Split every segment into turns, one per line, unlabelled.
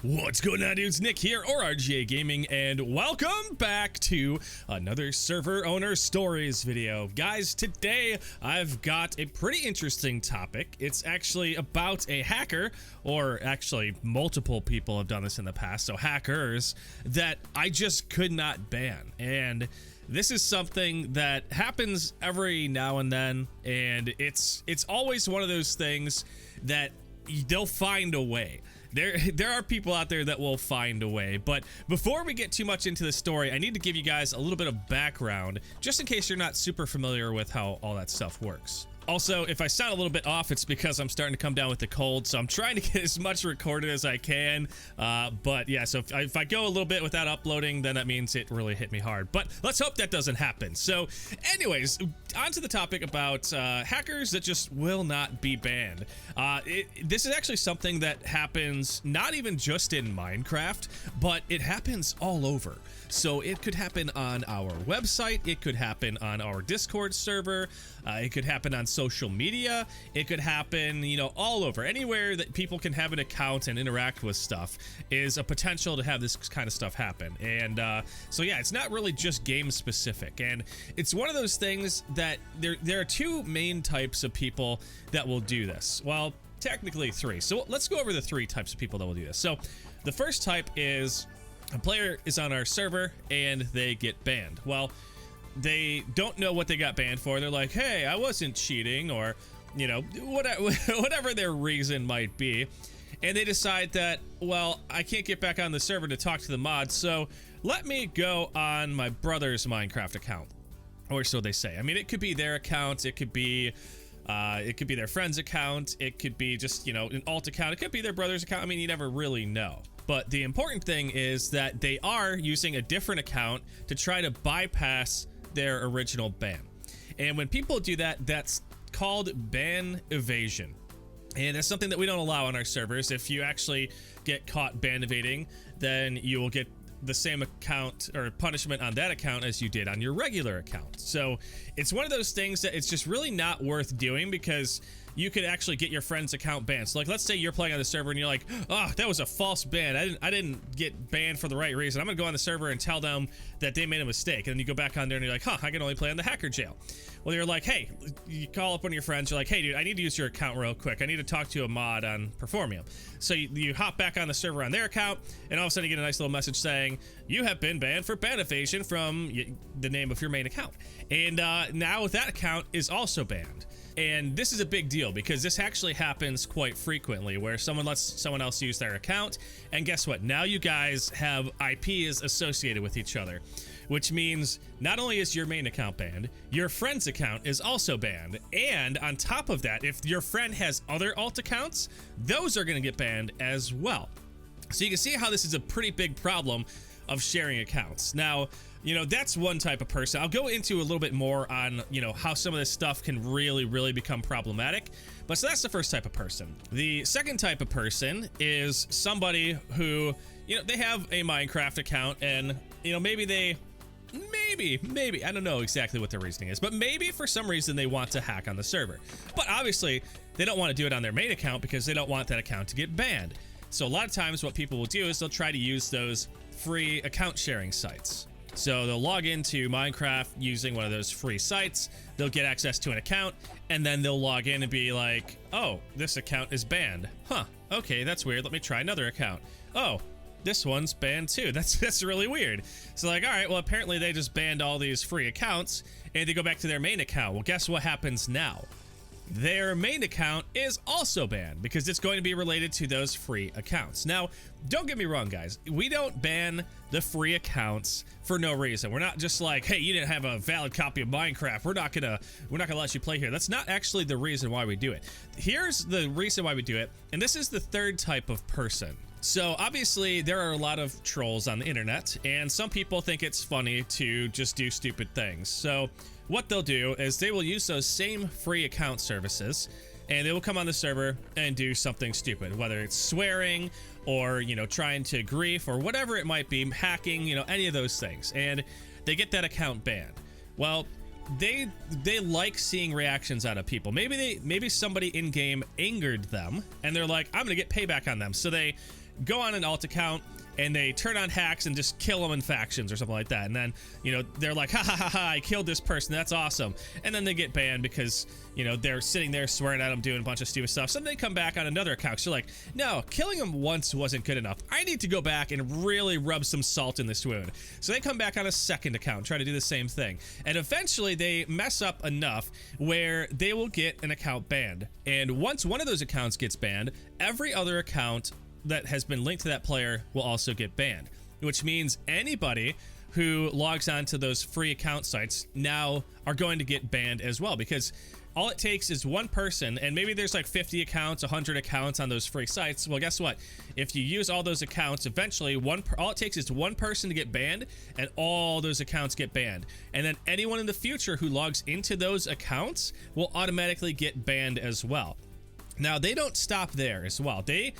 What's going on, dudes? Nick here, or RGA Gaming, and welcome back to another server owner stories video. Guys, today I've got a pretty interesting topic. It's actually about a hacker, or actually multiple people have done this in the past, so hackers, that I just could not ban. And this is something that happens every now and then, and it's always one of those things that they'll find a way. There are people out there that will find a way, but before we get too much into the story, I need to give you guys a little bit of background, just in case you're not super familiar with how all that stuff works. Also, if I sound a little bit off, it's because I'm starting to come down with the cold, so I'm trying to get as much recorded as I can. But yeah, so if I go a little bit without uploading, then that means it really hit me hard. But let's hope that doesn't happen. So anyways, on to the topic about hackers that just will not be banned. This is actually something that happens not even just in Minecraft, but it happens all over. So it could happen on our website, it could happen on our Discord server, it could happen on social media, it could happen, you know, all over. Anywhere that people can have an account and interact with stuff is a potential to have this kind of stuff happen. And so yeah, it's not really just game specific. And it's one of those things that there are two main types of people that will do this. Well, technically three. So let's go over the three types of people that will do this. So the first type is a player is on our server and they get banned. Well, they don't know what they got banned for. They're like, hey, I wasn't cheating, or, you know, whatever their reason might be. And they decide that, well, I can't get back on the server to talk to the mods, so let me go on my brother's Minecraft account. Or so they say. I mean, it could be their account, it could be their friend's account, it could be just, you know, an alt account, it could be their brother's account. I mean, you never really know. But the important thing is that they are using a different account to try to bypass their original ban. And when people do that, that's called ban evasion. And that's something that we don't allow on our servers. If you actually get caught ban evading, then you will get the same account or punishment on that account as you did on your regular account. So it's one of those things that it's just really not worth doing, because you could actually get your friend's account banned. So like, let's say you're playing on the server and you're like, oh, that was a false ban. I didn't get banned for the right reason. I'm gonna go on the server and tell them that they made a mistake. And then you go back on there and you're like, huh, I can only play on the hacker jail. Well, you're like, hey, you call up one of your friends. You're like, hey, dude, I need to use your account real quick. I need to talk to a mod on Performium. So you hop back on the server on their account, and all of a sudden you get a nice little message saying, you have been banned for ban evasion from the name of your main account. And now that account is also banned. And this is a big deal, because this actually happens quite frequently, where someone lets someone else use their account, and guess what? Now you guys have IPs associated with each other, which means not only is your main account banned, your friend's account is also banned. And on top of that, if your friend has other alt accounts, those are going to get banned as well. So you can see how this is a pretty big problem of sharing accounts. Now, you know, that's one type of person. I'll go into a little bit more on, you know, how some of this stuff can really become problematic. But so that's the first type of person. The second type of person is somebody who, you know, they have a Minecraft account, and, you know, maybe I don't know exactly what their reasoning is, but maybe for some reason they want to hack on the server. But obviously they don't want to do it on their main account, because they don't want that account to get banned. So a lot of times what people will do is they'll try to use those free account sharing sites. So they'll log into Minecraft using one of those free sites, they'll get access to an account, and then they'll log in and be like, oh, this account is banned. Huh, okay, that's weird, let me try another account. Oh, this one's banned too. That's really weird. So like, all right, well, apparently they just banned all these free accounts, and they go back to their main account. Well, guess what happens now? Their main account is also banned, because it's going to be related to those free accounts. Now, don't get me wrong, guys. We don't ban the free accounts for no reason. We're not just like, hey, you didn't have a valid copy of Minecraft, we're not gonna let you play here. That's not actually the reason why we do it. Here's the reason why we do it, and this is the third type of person. So obviously there are a lot of trolls on the internet, and some people think it's funny to just do stupid things. So what they'll do is they will use those same free account services, and they will come on the server and do something stupid, whether it's swearing or, you know, trying to grief or whatever it might be, hacking, you know, any of those things, and they get that account banned. Well, they like seeing reactions out of people. Maybe somebody in game angered them, and they're like, I'm gonna get payback on them. So they go on an alt account and they turn on hacks and just kill them in factions or something like that. And then, you know, they're like, ha ha ha ha, I killed this person. That's awesome. And then they get banned because, you know, they're sitting there swearing at them, doing a bunch of stupid stuff. So then they come back on another account. So like, no, killing them once wasn't good enough. I need to go back and really rub some salt in this wound. So they come back on a second account, try to do the same thing. And eventually they mess up enough where they will get an account banned. And once one of those accounts gets banned, every other account that has been linked to that player will also get banned, which means anybody who logs on to those free account sites now are going to get banned as well, because all it takes is one person, and maybe there's like 50 accounts, 100 accounts on those free sites. Well, guess what? If you use all those accounts, eventually all it takes is one person to get banned, and all those accounts get banned. And then anyone in the future who logs into those accounts will automatically get banned as well. Now, they don't stop there as well. They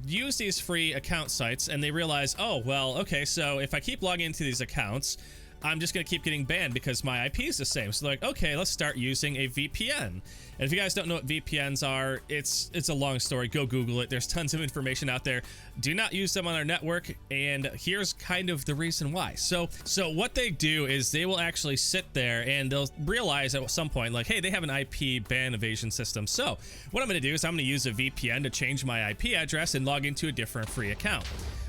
use these free account sites and they realize, oh, well, okay, so if I keep logging into these accounts, I'm just going to keep getting banned because my IP is the same. So they're like, okay, let's start using a VPN. And if you guys don't know what VPNs are, it's a long story. Go Google it. There's tons of information out there. Do not use them on our network. And here's kind of the reason why. So what they do is they will actually sit there and they'll realize at some point, like, hey, they have an IP ban evasion system. So what I'm going to do is I'm going to use a VPN to change my IP address and log into a different free account.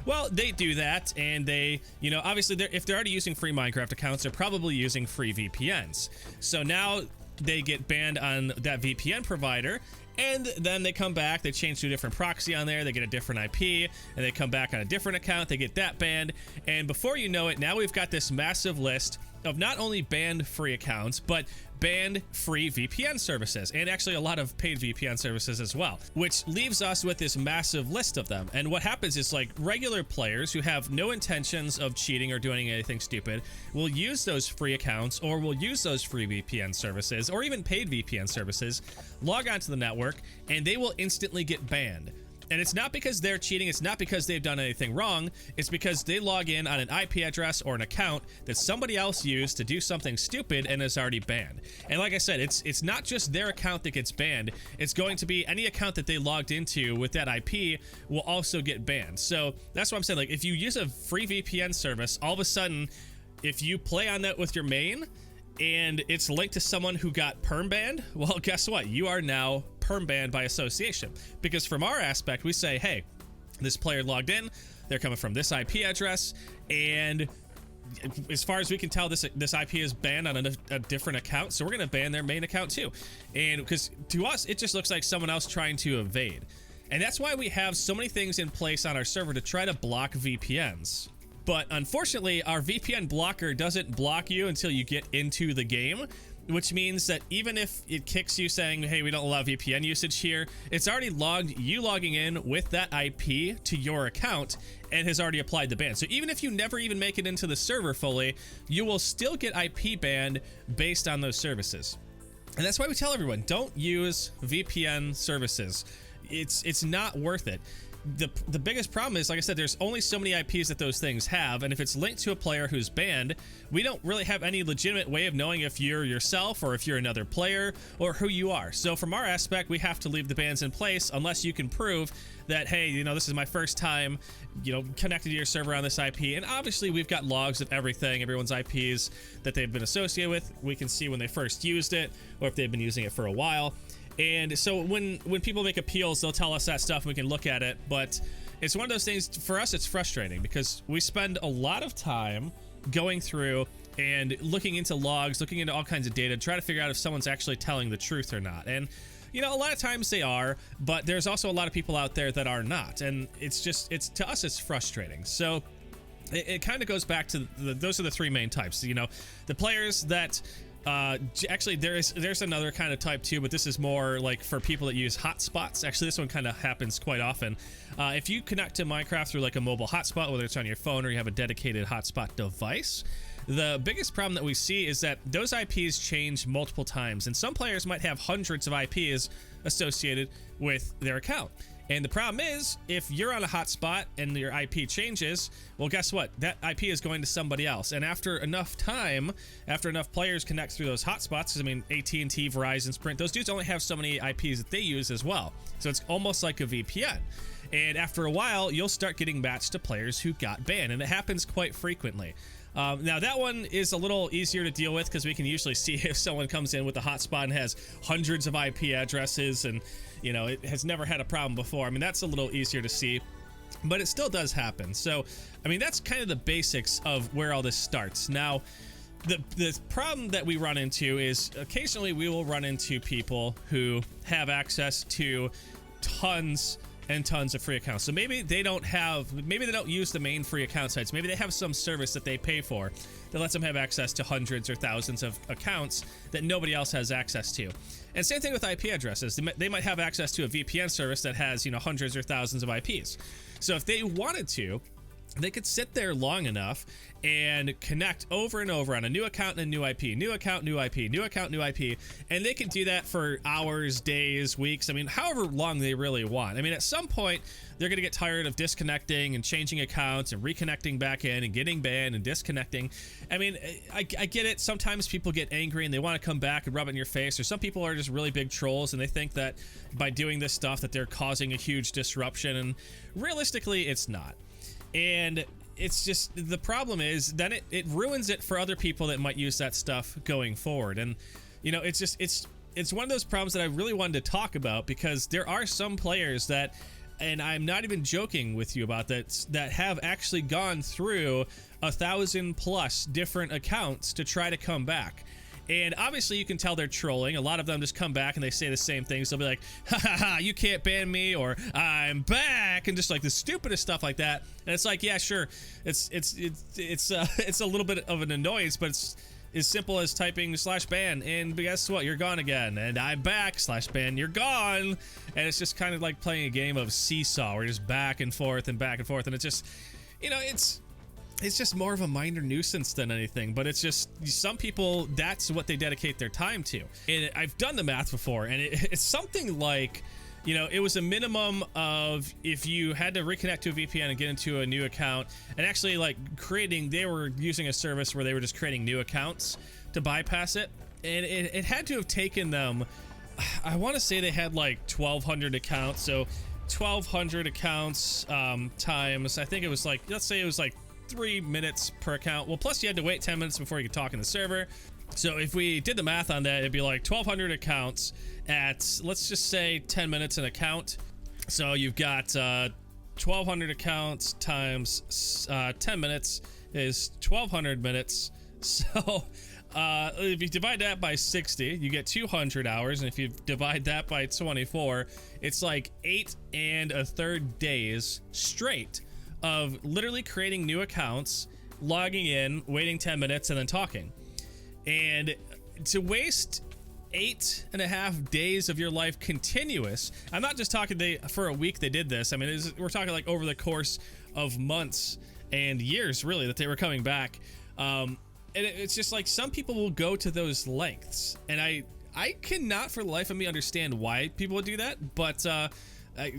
Well, they do that, and they, you know, obviously, if they're already using free Minecraft accounts, they're probably using free VPNs. So now they get banned on that VPN provider, and then they come back, they change to a different proxy on there, they get a different IP, and they come back on a different account, they get that banned, and before you know it, now we've got this massive list of not only banned free accounts, but banned free VPN services, and actually a lot of paid VPN services as well, which leaves us with this massive list of them. And what happens is, like, regular players who have no intentions of cheating or doing anything stupid will use those free accounts, or will use those free VPN services, or even paid VPN services, log onto the network, and they will instantly get banned. And it's not because they're cheating, it's not because they've done anything wrong, it's because they log in on an IP address or an account that somebody else used to do something stupid and is already banned. And like I said, it's not just their account that gets banned, it's going to be any account that they logged into with that IP will also get banned. So that's what I'm saying, like, if you use a free VPN service, all of a sudden, if you play on that with your main, and it's linked to someone who got perm banned, well, guess what? You are now perm banned by association. Because from our aspect, we say, hey, this player logged in, they're coming from this IP address, and as far as we can tell, this IP is banned on a different account, so we're going to ban their main account too. And because to us, it just looks like someone else trying to evade. And that's why we have so many things in place on our server to try to block VPNs. But unfortunately, our VPN blocker doesn't block you until you get into the game, which means that even if it kicks you saying, hey, we don't allow VPN usage here, it's already logged you logging in with that IP to your account and has already applied the ban. So even if you never even make it into the server fully, you will still get IP banned based on those services. And that's why we tell everyone, don't use VPN services. It's not worth it. The biggest problem is, like I said, there's only so many IPs that those things have, and if it's linked to a player who's banned, we don't really have any legitimate way of knowing if you're yourself or if you're another player or who you are. So from our aspect, we have to leave the bans in place unless you can prove that, hey, you know, this is my first time, you know, connected to your server on this IP. And obviously we've got logs of everything, everyone's IPs that they've been associated with. We can see when they first used it or if they've been using it for a while. And so when people make appeals, they'll tell us that stuff and we can look at it. But it's one of those things, for us, it's frustrating because we spend a lot of time going through and looking into logs, looking into all kinds of data, try to figure out if someone's actually telling the truth or not. And, you know, a lot of times they are, but there's also a lot of people out there that are not. And it's to us, it's frustrating. So it kind of goes back to those are the three main types. You know, the players that... actually, there's another kind of type too, but this is more like for people that use hotspots. Actually, this one kind of happens quite often. If you connect to Minecraft through like a mobile hotspot, whether it's on your phone or you have a dedicated hotspot device, the biggest problem that we see is that those IPs change multiple times, and some players might have hundreds of IPs associated with their account. And the problem is, if you're on a hotspot and your IP changes, well, guess what? That IP is going to somebody else. And after enough time, after enough players connect through those hotspots, because I mean, AT&T, Verizon, Sprint, those dudes only have so many IPs that they use as well. So it's almost like a VPN. And after a while, you'll start getting matched to players who got banned, and it happens quite frequently. Now that one is a little easier to deal with because we can usually see if someone comes in with a hotspot and has hundreds of IP addresses, and you know, it has never had a problem before. I mean, that's a little easier to see, but it still does happen. So, I mean, that's kind of the basics of where all this starts. Now, the problem that we run into is occasionally we will run into people who have access to tons and tons of free accounts. So maybe they don't use the main free account sites. Maybe they have some service that they pay for that lets them have access to hundreds or thousands of accounts that nobody else has access to. And same thing with IP addresses. They might have access to a VPN service that has, you know, hundreds or thousands of IPs. So if they wanted to, they could sit there long enough and connect over and over on a new account and a new IP, new account, new IP, new account, new IP, and they can do that for hours, days, weeks. I mean, however long they really want. I mean, at some point, they're going to get tired of disconnecting and changing accounts and reconnecting back in and getting banned and disconnecting. I mean, I get it. Sometimes people get angry and they want to come back and rub it in your face, or some people are just really big trolls and they think that by doing this stuff that they're causing a huge disruption, and realistically, it's not. And it's just, the problem is that it ruins it for other people that might use that stuff going forward. And, you know, it's just, it's one of those problems that I really wanted to talk about, because there are some players that, and I'm not even joking with you about that, that have actually gone through 1,000+ different accounts to try to come back. And obviously you can tell they're trolling. A lot of them just come back and they say the same things. They'll be like, ha ha ha, you can't ban me, or I'm back, and just like the stupidest stuff like that. And it's like, yeah, sure, it's a little bit of an annoyance, but it's as simple as typing /ban, and guess what, you're gone again, and I'm back, /ban, you're gone. And it's just kind of like playing a game of seesaw, where you're just back and forth and back and forth, and it's just, you know, it's just more of a minor nuisance than anything. But it's just, some people, that's what they dedicate their time to. And I've done the math before, and it's something like, you know, it was a minimum of, if you had to reconnect to a VPN and get into a new account, and actually like they were using a service where they were just creating new accounts to bypass it, and it had to have taken them, I want to say they had like 1,200 accounts. So 1,200 accounts times, I think it was like, let's say it was like 3 minutes per account. Well, plus you had to wait 10 minutes before you could talk in the server. So if we did the math on that, it'd be like 1,200 accounts at, let's just say 10 minutes an account. So you've got 1,200 accounts times 10 minutes is 1,200 minutes. So if you divide that by 60, you get 200 hours. And if you divide that by 24, it's like 8 1/3 days straight of literally creating new accounts, logging in, waiting 10 minutes, and then talking. And to waste 8.5 days of your life continuous, I'm not just talking for a week they did this. I mean, we're talking like over the course of months and years, really, that they were coming back. And it's just like, some people will go to those lengths, and I cannot for the life of me understand why people would do that, but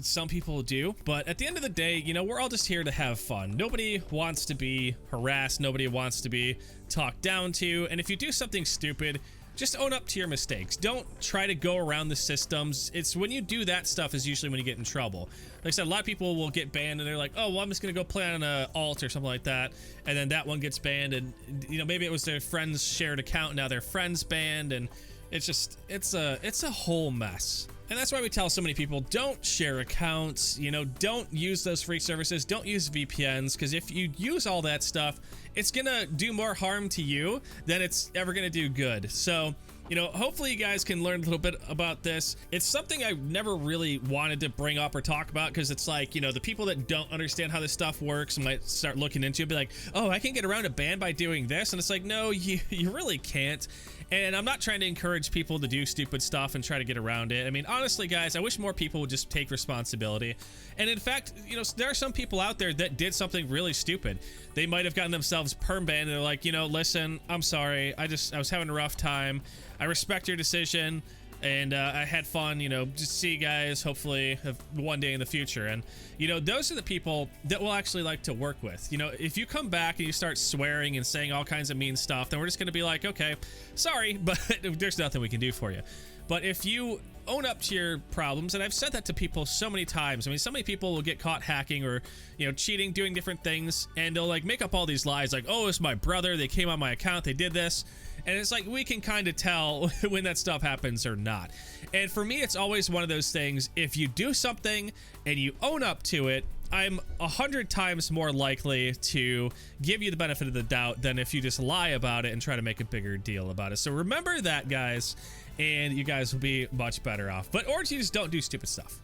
some people do. But at the end of the day, you know, we're all just here to have fun. Nobody wants to be harassed. Nobody wants to be talked down to. And if you do something stupid, just own up to your mistakes. Don't try to go around the systems. It's when you do that stuff is usually when you get in trouble. Like I said, a lot of people will get banned and they're like, oh, well, I'm just gonna go play on an alt or something like that, and then that one gets banned, and you know, maybe it was their friend's shared account, now their friend's banned, and it's just, it's a whole mess. And that's why we tell so many people, don't share accounts, you know, don't use those free services, don't use VPNs, because if you use all that stuff, it's gonna do more harm to you than it's ever gonna do good. So, you know, hopefully you guys can learn a little bit about this. It's something I never really wanted to bring up or talk about, because it's like, you know, the people that don't understand how this stuff works might start looking into it, be like, oh, I can get around a ban by doing this, and it's like, no, you really can't. And I'm not trying to encourage people to do stupid stuff and try to get around it. I mean, honestly, guys, I wish more people would just take responsibility. And in fact, you know, there are some people out there that did something really stupid. They might have gotten themselves perm banned, and they're like, you know, listen, I'm sorry. I was having a rough time. I respect your decision, and I had fun, you know, just see you guys hopefully one day in the future. And, you know, those are the people that we'll actually like to work with. You know, if you come back and you start swearing and saying all kinds of mean stuff, then we're just going to be like, okay, sorry, but there's nothing we can do for you. But if you own up to your problems. And I've said that to people so many times. I mean, so many people will get caught hacking or, you know, cheating, doing different things, and they'll like make up all these lies like, oh, it's my brother, they came on my account, they did this. And it's like, we can kind of tell when that stuff happens or not. And for me, it's always one of those things, if you do something and you own up to it, I'm 100 times more likely to give you the benefit of the doubt than if you just lie about it and try to make a bigger deal about it. So remember that, guys, and you guys will be much better off. Or you just don't do stupid stuff.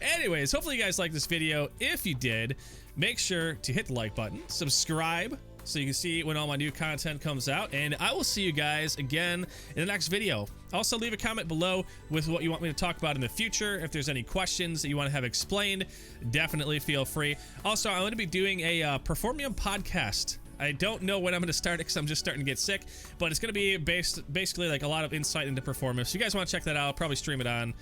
Anyways, hopefully you guys liked this video. If you did, make sure to hit the like button, subscribe, so you can see when all my new content comes out, and I will see you guys again in the next video. Also, leave a comment below with what you want me to talk about in the future. If there's any questions that you want to have explained, definitely feel free. Also, I'm going to be doing a Performium podcast. I don't know when I'm going to start it because I'm just starting to get sick, but it's going to be basically like a lot of insight into performance. If you guys want to check that out, I'll probably stream it on,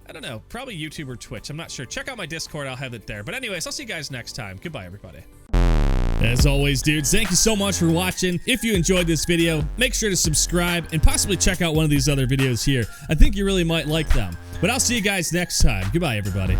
I don't know, probably YouTube or Twitch. I'm not sure. Check out my Discord. I'll have it there. But anyways, I'll see you guys next time. Goodbye, everybody. As always, dudes, thank you so much for watching. If you enjoyed this video, make sure to subscribe and possibly check out one of these other videos here. I think you really might like them. But I'll see you guys next time. Goodbye, everybody.